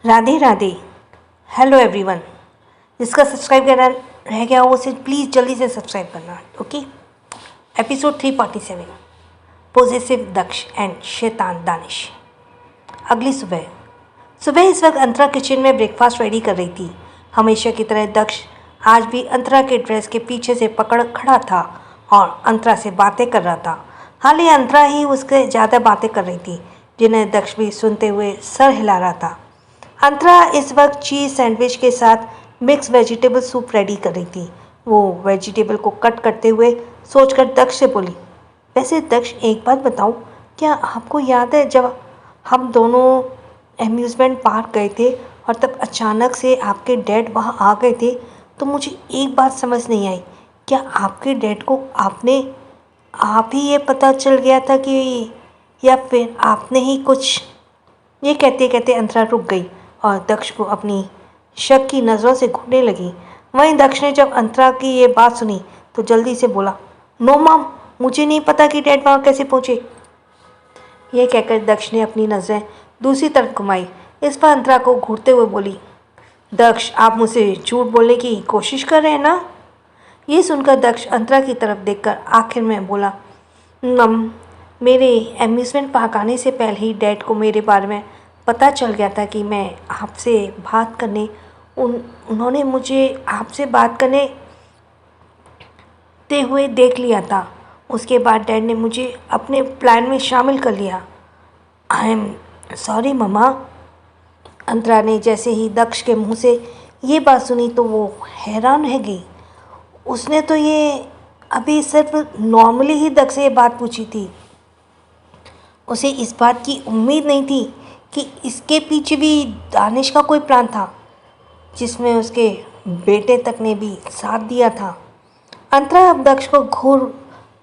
Radhe Radhe. Hello everyone. जिसका subscribe करना रह गया हो उसे प्लीज़ जल्दी से सब्सक्राइब करना। Okay. Episode 347, possessive Daksh and शैतान दानिश। अगली सुबह सुबह इस वक्त अंतरा किचन में ब्रेकफास्ट रेडी कर रही थी। हमेशा की तरह दक्ष आज भी अंतरा के ड्रेस के पीछे से पकड़ खड़ा था और अंतरा से बातें कर रहा था। हाल ही अंतरा ही उसके ज़्यादा बातें कर रही थी, जिन्हें दक्ष भी सुनते हुए सर हिला रहा था। अंतरा इस वक्त चीज़ सैंडविच के साथ मिक्स वेजिटेबल सूप रेडी कर रही थी। वो वेजिटेबल को कट करते हुए सोचकर दक्ष से बोली, वैसे दक्ष एक बात बताऊं, क्या आपको याद है जब हम दोनों एम्यूज़मेंट पार्क गए थे और तब अचानक से आपके डैड वहाँ आ गए थे? तो मुझे एक बात समझ नहीं आई, क्या आपके डैड को आप ही ये पता चल गया था कि, या फिर आपने ही कुछ? ये कहते कहते अंतरा रुक गई और दक्ष को अपनी शक की नज़रों से घूरने लगी। वहीं दक्ष ने जब अंतरा की ये बात सुनी तो जल्दी से बोला, नो मॉम, मुझे नहीं पता कि डैड वहाँ कैसे पहुँचे। यह कहकर दक्ष ने अपनी नज़रें दूसरी तरफ घुमाई। इस पर अंतरा को घूरते हुए बोली, दक्ष, आप मुझसे झूठ बोलने की कोशिश कर रहे हैं ना? ये सुनकर दक्ष अंतरा की तरफ देखकर आखिर में बोला, मेरे एम्यूज़मेंट पार्क आने से पहले ही डैड को मेरे बारे में पता चल गया था कि मैं आपसे बात करने उन्होंने मुझे आपसे बात करने ते हुए देख लिया था। उसके बाद डैड ने मुझे अपने प्लान में शामिल कर लिया। आई एम सॉरी मम्मा। अंतरा ने जैसे ही दक्ष के मुंह से ये बात सुनी तो वो हैरान रह गई। उसने तो ये अभी सिर्फ नॉर्मली ही दक्ष से ये बात पूछी थी। उसे इस बात की उम्मीद नहीं थी कि इसके पीछे भी दानिश का कोई प्लान था, जिसमें उसके बेटे तक ने भी साथ दिया था। अंतरा अब दक्ष को घूर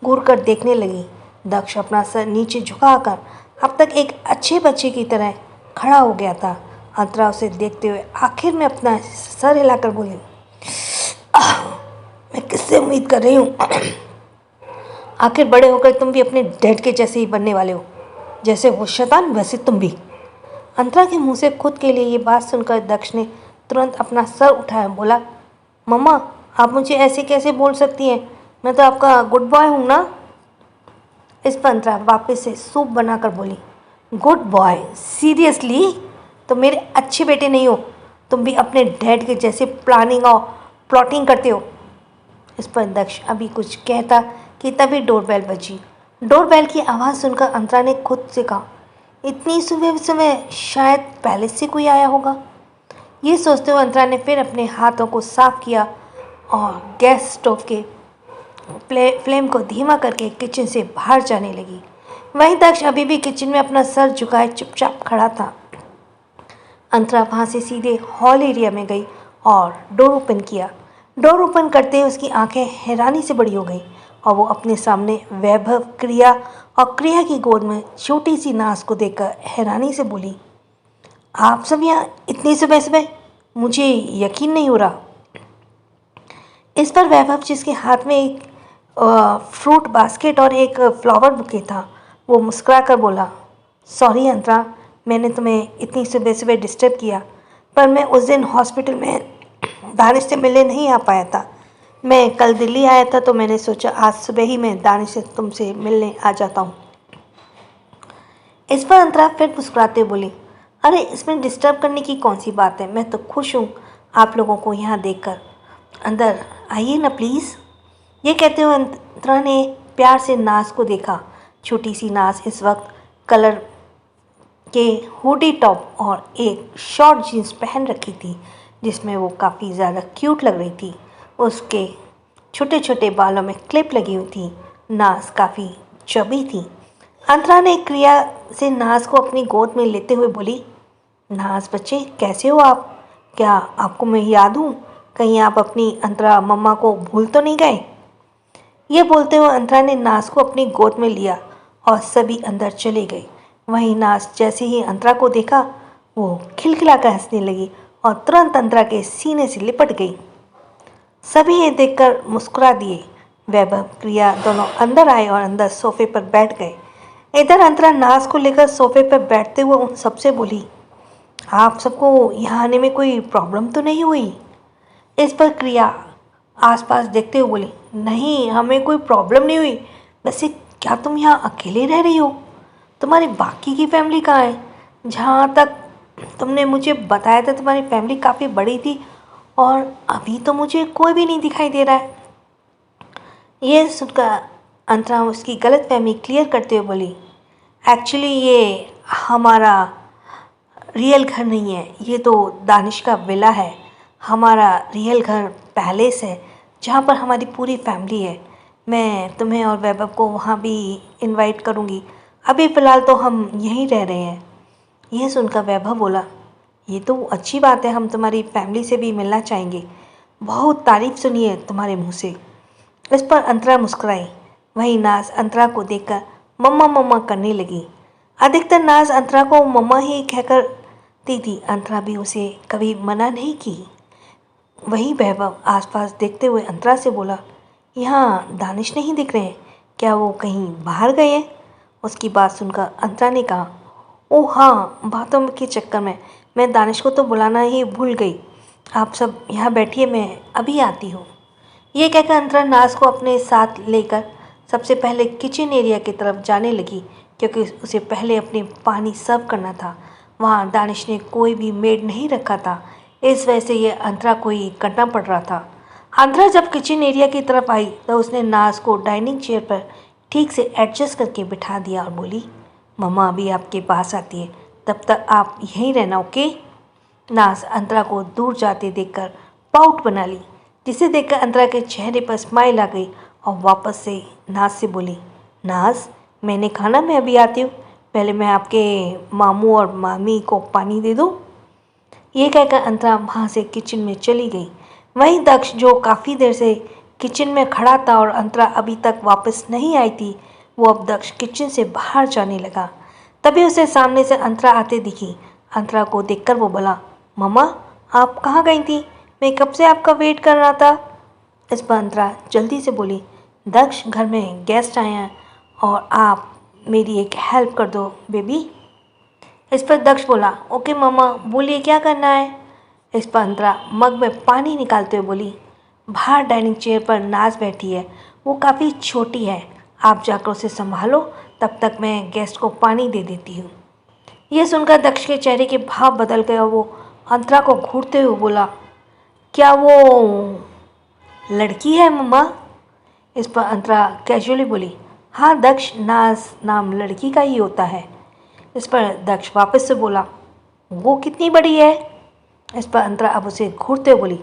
घूर कर देखने लगी। दक्ष अपना सर नीचे झुकाकर अब तक एक अच्छे बच्चे की तरह खड़ा हो गया था। अंतरा उसे देखते हुए आखिर में अपना सर हिलाकर बोली, मैं किससे उम्मीद कर रही हूँ? आखिर बड़े होकर तुम भी अपने डैड के जैसे ही बनने वाले हो। जैसे वो शैतान वैसे तुम भी। अंतरा के मुंह से खुद के लिए ये बात सुनकर दक्ष ने तुरंत अपना सर उठाया, बोला, मम्मा, आप मुझे ऐसे कैसे बोल सकती हैं? मैं तो आपका गुड बॉय हूँ ना। इस पर अंतरा वापस से सूप बनाकर बोली, गुड बॉय? सीरियसली? तो मेरे अच्छे बेटे नहीं हो, तुम भी अपने डैड के जैसे प्लानिंग और प्लॉटिंग करते हो। इस पर दक्ष अभी कुछ कहता कि तभी डोरबेल बजी। डोरबेल की आवाज़ सुनकर अंतरा ने खुद से कहा, इतनी सुबह सुबह शायद पैलेस से कोई आया होगा। ये सोचते हुए अंतरा ने फिर अपने हाथों को साफ किया और गैस स्टोव के फ्लेम को धीमा करके किचन से बाहर जाने लगी। वहीं दक्ष अभी भी किचन में अपना सर झुकाए चुपचाप खड़ा था। अंतरा वहाँ से सीधे हॉल एरिया में गई और डोर ओपन किया। डोर ओपन करते ही उसकी आंखें हैरानी से बड़ी हो गई और वो अपने सामने वैभव, क्रिया और क्रिया की गोद में छोटी सी नाज को देखकर हैरानी से बोली, आप सब यहाँ इतनी सुबह सुबह? मुझे यकीन नहीं हो रहा। इस पर वैभव, जिसके हाथ में एक फ्रूट बास्केट और एक फ्लावर बुके था, वो मुस्कुरा कर बोला, सॉरी अंतरा, मैंने तुम्हें इतनी सुबह सुबह डिस्टर्ब किया, पर मैं उस दिन हॉस्पिटल में दानिश से मिलने नहीं आ पाया था। मैं कल दिल्ली आया था तो मैंने सोचा आज सुबह ही मैं दानिश से तुमसे मिलने आ जाता हूँ। इस पर अंतरा फिर मुस्कुराते बोली, अरे इसमें डिस्टर्ब करने की कौन सी बात है, मैं तो खुश हूँ आप लोगों को यहाँ देखकर। अंदर आइए ना प्लीज़। ये कहते हुए अंतरा ने प्यार से नाज को देखा। छोटी सी नाज इस वक्त कलर के हुडी टॉप और एक शॉर्ट जीन्स पहन रखी थी, जिसमें वो काफ़ी ज़्यादा क्यूट लग रही थी। उसके छोटे छोटे बालों में क्लिप लगी हुई थी। नाज काफ़ी चबी थी। अंतरा ने क्रिया से नाज को अपनी गोद में लेते हुए बोली, नाज बच्चे, कैसे हो आप? क्या आपको मैं याद हूँ? कहीं आप अपनी अंतरा मम्मा को भूल तो नहीं गए? ये बोलते हुए अंतरा ने नाज को अपनी गोद में लिया और सभी अंदर चले गए। वहीं नाज जैसे ही अंतरा को देखा वो खिलखिलाकर हंसने लगी और तुरंत अंतरा के सीने से लिपट गई। सभी ये देखकर मुस्कुरा दिए। वैभव, क्रिया दोनों अंदर आए और अंदर सोफे पर बैठ गए। इधर अंतरा नाज को लेकर सोफे पर बैठते हुए उन सबसे बोली, आप सबको यहाँ आने में कोई प्रॉब्लम तो नहीं हुई? इस पर क्रिया आसपास देखते हुए बोली, नहीं हमें कोई प्रॉब्लम नहीं हुई। वैसे क्या तुम यहाँ अकेले रह रही हो? तुम्हारी बाकी की फैमिली कहाँ है? जहाँ तक तुमने मुझे बताया था तुम्हारी फैमिली काफ़ी बड़ी थी, और अभी तो मुझे कोई भी नहीं दिखाई दे रहा है। ये सुनकर अंतरा उसकी गलतफहमी क्लियर करते हुए बोली, एक्चुअली ये हमारा रियल घर नहीं है, ये तो दानिश का विला है। हमारा रियल घर पैलेस है, जहाँ पर हमारी पूरी फैमिली है। मैं तुम्हें और वैभव को वहाँ भी इनवाइट करूँगी। अभी फ़िलहाल तो हम यहीं रह रहे हैं। यह सुनकर वैभव बोला, ये तो अच्छी बात है, हम तुम्हारी फैमिली से भी मिलना चाहेंगे। बहुत तारीफ़ सुनी है तुम्हारे मुँह से। इस पर अंतरा मुस्कुराई। वहीं नाज अंतरा को देखकर मम्मा मम्मा करने लगी। अधिकतर नाज अंतरा को मम्मा ही कहकर दी थी। अंतरा भी उसे कभी मना नहीं की। वहीं वैभव आसपास देखते हुए अंतरा से बोला, यहाँ दानिश नहीं दिख रहे हैं, क्या वो कहीं बाहर गए हैं? उसकी बात सुनकर अंतरा ने कहा, ओह हाँ, बातों के चक्कर में मैं दानिश को तो बुलाना ही भूल गई। आप सब यहाँ बैठिए, मैं अभी आती हूँ। ये कहकर अंतरा नाज को अपने साथ लेकर सबसे पहले किचन एरिया की तरफ जाने लगी, क्योंकि उसे पहले अपने पानी सर्व करना था। वहाँ दानिश ने कोई भी मेड नहीं रखा था, इस वजह से ये अंतरा को ही करना पड़ रहा था। अंतरा जब किचन एरिया की तरफ आई तो उसने नाज को डाइनिंग चेयर पर ठीक से एडजस्ट करके बिठा दिया और बोली, मम्मा अभी आपके पास आती है, तब तक आप यहीं रहना, ओके? नाज अंतरा को दूर जाते देखकर पाउट बना ली, जिसे देखकर अंतरा के चेहरे पर स्माइल आ गई और वापस से नाज से बोली, नाज मैंने खाना, मैं अभी आती हूँ, पहले मैं आपके मामू और मामी को पानी दे दूँ। ये कहकर अंतरा वहाँ से किचन में चली गई। वहीं दक्ष, जो काफ़ी देर से किचन में खड़ा था और अंतरा अभी तक वापस नहीं आई थी, वो अब दक्ष किचन से बाहर जाने लगा। तभी उसे सामने से अंतरा आते दिखी। अंतरा को देखकर वो बोला, मम्मा आप कहाँ गई थी? मैं कब से आपका वेट कर रहा था। इस पर अंतरा जल्दी से बोली, दक्ष घर में गेस्ट आए हैं और आप मेरी एक हेल्प कर दो बेबी। इस पर दक्ष बोला, ओके मम्मा, बोलिए क्या करना है। इस पर अंतरा मग में पानी निकालते हुए बोली, बाहर डाइनिंग चेयर पर नाज बैठी है, वो काफ़ी छोटी है, आप जाकर उसे संभालो, तब तक मैं गेस्ट को पानी दे देती हूँ। यह सुनकर दक्ष के चेहरे के भाव बदल गए और वो अंतरा को घूरते हुए बोला, क्या वो लड़की है मम्मा? इस पर अंतरा कैजुअली बोली, हाँ दक्ष, नाज नाम लड़की का ही होता है। इस पर दक्ष वापस से बोला, वो कितनी बड़ी है? इस पर अंतरा अब उसे घूरते हुए बोली,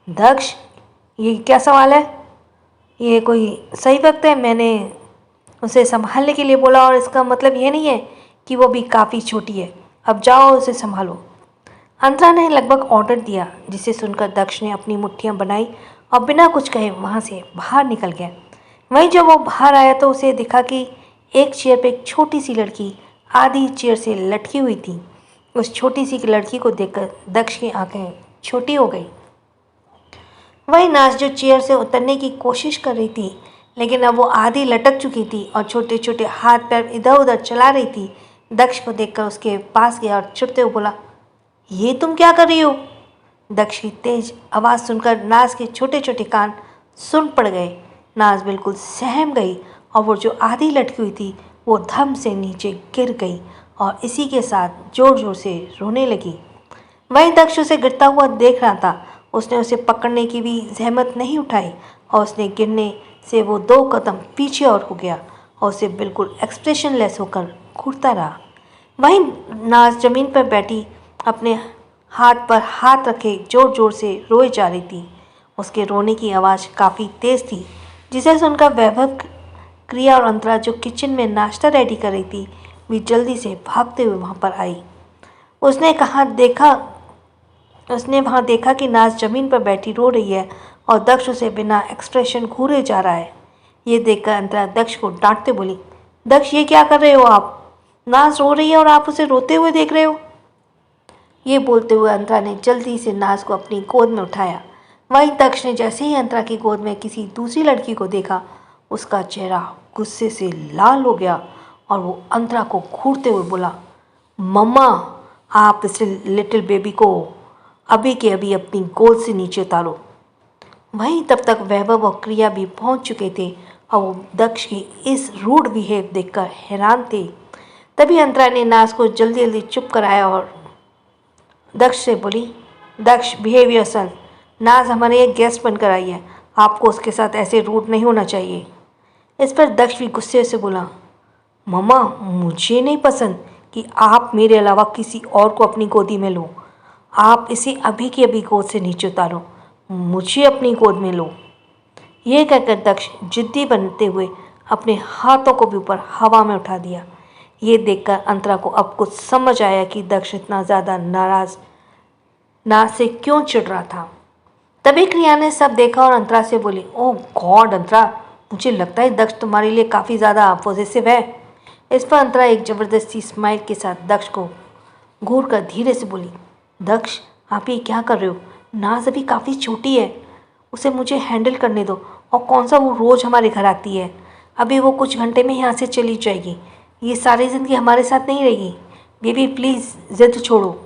दक्ष ये क्या सवाल है? ये कोई सही वक्त है? मैंने उसे संभालने के लिए बोला और इसका मतलब ये नहीं है कि वो भी काफ़ी छोटी है। अब जाओ उसे संभालो। अंतरा ने लगभग ऑर्डर दिया, जिसे सुनकर दक्ष ने अपनी मुट्ठियाँ बनाई और बिना कुछ कहे वहाँ से बाहर निकल गया। वहीं जब वो बाहर आया तो उसे दिखा कि एक चेयर पर एक छोटी सी लड़की आधी चेयर से लटकी हुई थी। उस छोटी सी लड़की को देखकर दक्ष की आंखें छोटी हो गई। वही नाज, जो चेयर से उतरने की कोशिश कर रही थी, लेकिन अब वो आधी लटक चुकी थी और छोटे छोटे हाथ पैर इधर उधर चला रही थी, दक्ष को देखकर उसके पास गया और चिढ़ते हुए बोला, ये तुम क्या कर रही हो? दक्ष की तेज आवाज़ सुनकर नाज के छोटे छोटे कान सुन पड़ गए। नाज बिल्कुल सहम गई और वो जो आधी लटकी हुई थी वो धम से नीचे गिर गई और इसी के साथ ज़ोर ज़ोर से रोने लगी। वहीं दक्ष उसे गिरता हुआ देख रहा था। उसने उसे पकड़ने की भी जहमत नहीं उठाई और उसने गिरने से वो 2 कदम पीछे और हो गया और उसे बिल्कुल एक्सप्रेशनलेस होकर घूरता रहा। वहीं नाज ज़मीन पर बैठी अपने हाथ पर हाथ रखे ज़ोर ज़ोर से रोए जा रही थी। उसके रोने की आवाज़ काफ़ी तेज़ थी, जिसे सुनकर वैभव, क्रिया और अंतरा, जो किचन में नाश्ता रेडी कर रही थी, भी जल्दी से भागते हुए वहाँ पर आई। उसने वहाँ देखा कि नाज ज़मीन पर बैठी रो रही है और दक्ष उसे बिना एक्सप्रेशन घूरे जा रहा है। ये देखकर अंतरा दक्ष को डांटते बोली, दक्ष ये क्या कर रहे हो आप? नाज रो रही है और आप उसे रोते हुए देख रहे हो। ये बोलते हुए अंतरा ने जल्दी से नाज को अपनी गोद में उठाया। वहीं दक्ष ने जैसे ही अंतरा की गोद में किसी दूसरी लड़की को देखा, उसका चेहरा गुस्से से लाल हो गया और वो अंतरा को घूरते हुए बोला, मम्मा आप इस लिटिल बेबी को अभी के अभी अपनी गोद से नीचे उतारो। वहीं तब तक वैभव और क्रिया भी पहुंच चुके थे और वो दक्ष की इस रूड बिहेव देखकर हैरान थे। तभी अंतरा ने नाज को जल्दी जल्दी चुप कराया और दक्ष से बोली, दक्ष बिहेव योरसेल्फ, नाज हमारे एक गेस्ट बनकर आई है, आपको उसके साथ ऐसे रूड नहीं होना चाहिए। इस पर दक्ष भी गुस्से से बोला, मम्मा मुझे नहीं पसंद कि आप मेरे अलावा किसी और को अपनी गोदी में लो। आप इसे अभी की अभी गोद से नीचे उतारो, मुझे अपनी गोद में लो। यह कहकर दक्ष जिद्दी बनते हुए अपने हाथों को भी ऊपर हवा में उठा दिया। ये देखकर अंतरा को अब कुछ समझ आया कि दक्ष इतना ज़्यादा नाराज नाज से क्यों चिढ़ रहा था। तभी क्रिया ने सब देखा और अंतरा से बोली, ओह गॉड अंतरा, मुझे लगता है दक्ष तुम्हारे लिए काफ़ी ज़्यादा पॉजिटिव है। इस पर अंतरा एक ज़बरदस्ती स्माइल के साथ दक्ष को घूर कर धीरे से बोली, दक्ष आप ये क्या कर रहे हो, नाज अभी काफ़ी छोटी है, उसे मुझे हैंडल करने दो। और कौन सा वो रोज़ हमारे घर आती है, अभी वो कुछ घंटे में यहाँ से चली जाएगी, ये सारी ज़िंदगी हमारे साथ नहीं रहेगी। बेबी प्लीज़ ज़िद छोड़ो।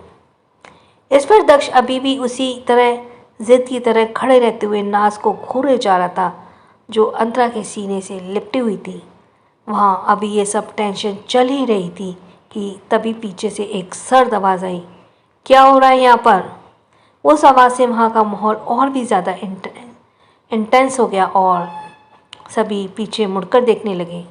इस पर दक्ष अभी भी उसी तरह जिद की तरह खड़े रहते हुए नाज को घूरे जा रहा था जो अंतरा के सीने से लिपटी हुई थी। वहाँ अभी ये सब टेंशन चल ही रही थी कि तभी पीछे से एक सर्द आवाज़ आई, क्या हो रहा है यहाँ पर। उस आवाज़ से वहाँ का माहौल और भी ज़्यादा इंटेंस हो गया और सभी पीछे मुड़कर देखने लगे।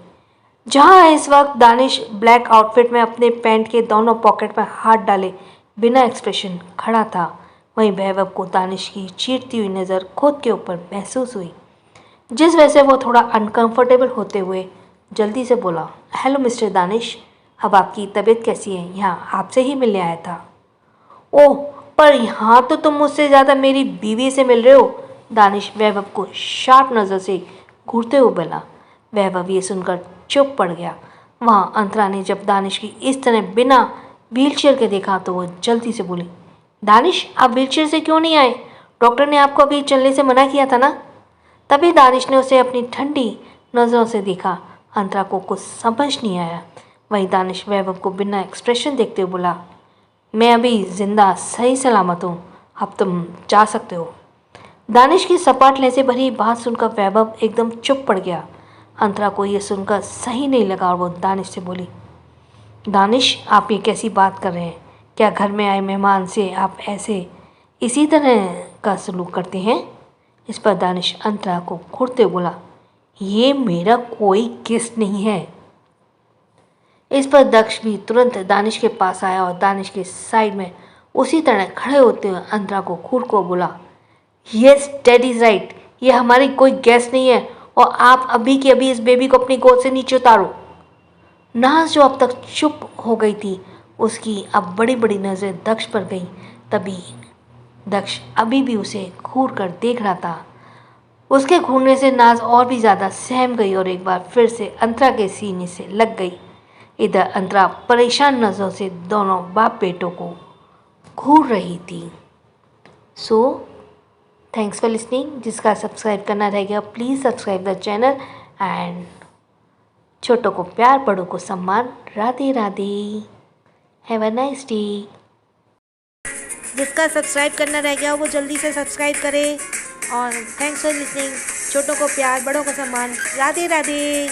जहाँ इस वक्त दानिश ब्लैक आउटफिट में अपने पैंट के दोनों पॉकेट में हाथ डाले बिना एक्सप्रेशन खड़ा था, वहीं वैभव को दानिश की चीरती हुई नज़र खुद के ऊपर महसूस हुई, जिस वजह से वो थोड़ा अनकंफर्टेबल होते हुए जल्दी से बोला, हेलो मिस्टर दानिश, अब आपकी तबीयत कैसी है, यहाँ आपसे ही मिलने आया था। ओह पर यहाँ तो तुम मुझसे ज़्यादा मेरी बीवी से मिल रहे हो, दानिश वैभव को शार्प नज़र से घूरते हुए बोला। वैभव ये सुनकर चुप पड़ गया। वहाँ अंतरा ने जब दानिश की इस तरह बिना व्हीलचेयर के देखा तो वो जल्दी से बोली, दानिश आप व्हीलचेयर से क्यों नहीं आए, डॉक्टर ने आपको अभी चलने से मना किया था ना। तभी दानिश ने उसे अपनी ठंडी नज़रों से देखा। अंतरा को कुछ समझ नहीं आया। वहीं दानिश वैभव को बिना एक्सप्रेशन देखते हुए बोला, मैं अभी जिंदा सही सलामत हूँ, अब तुम जा सकते हो। दानिश की सपाट लहर से भरी बात सुनकर वैभव एकदम चुप पड़ गया। अंतरा को यह सुनकर सही नहीं लगा और वो दानिश से बोली, दानिश आप ये कैसी बात कर रहे हैं, क्या घर में आए मेहमान से आप ऐसे इसी तरह का सलूक करते हैं। इस पर दानिश अंतरा को घूरते बोला, ये मेरा कोई गेस्ट नहीं है। इस पर दक्ष भी तुरंत दानिश के पास आया और दानिश के साइड में उसी तरह खड़े होते हुए अंतरा को घूर को बोला, यस डैड इज राइट, ये हमारी कोई गेस्ट नहीं है और आप अभी की अभी इस बेबी को अपनी गोद से नीचे उतारो। नाज जो अब तक चुप हो गई थी उसकी अब बड़ी बड़ी नज़रें दक्ष पर गई। तभी दक्ष अभी भी उसे घूर कर देख रहा था। उसके घूरने से नाज और भी ज़्यादा सहम गई और एक बार फिर से अंतरा के सीने से लग गई। इधर अंतरा परेशान नज़रों से दोनों बाप बेटों को घूर रही थी। So thanks for listening. जिसका सब्सक्राइब करना रह गया please subscribe the channel and छोटों को प्यार बड़ों को सम्मान। Radhe Radhe. Have a nice day. जिसका सब्सक्राइब करना रह गया वो जल्दी से सब्सक्राइब करे और थैंक्स फॉर लिसनिंग। छोटों को प्यार बड़ों को सम्मान। राधे राधे।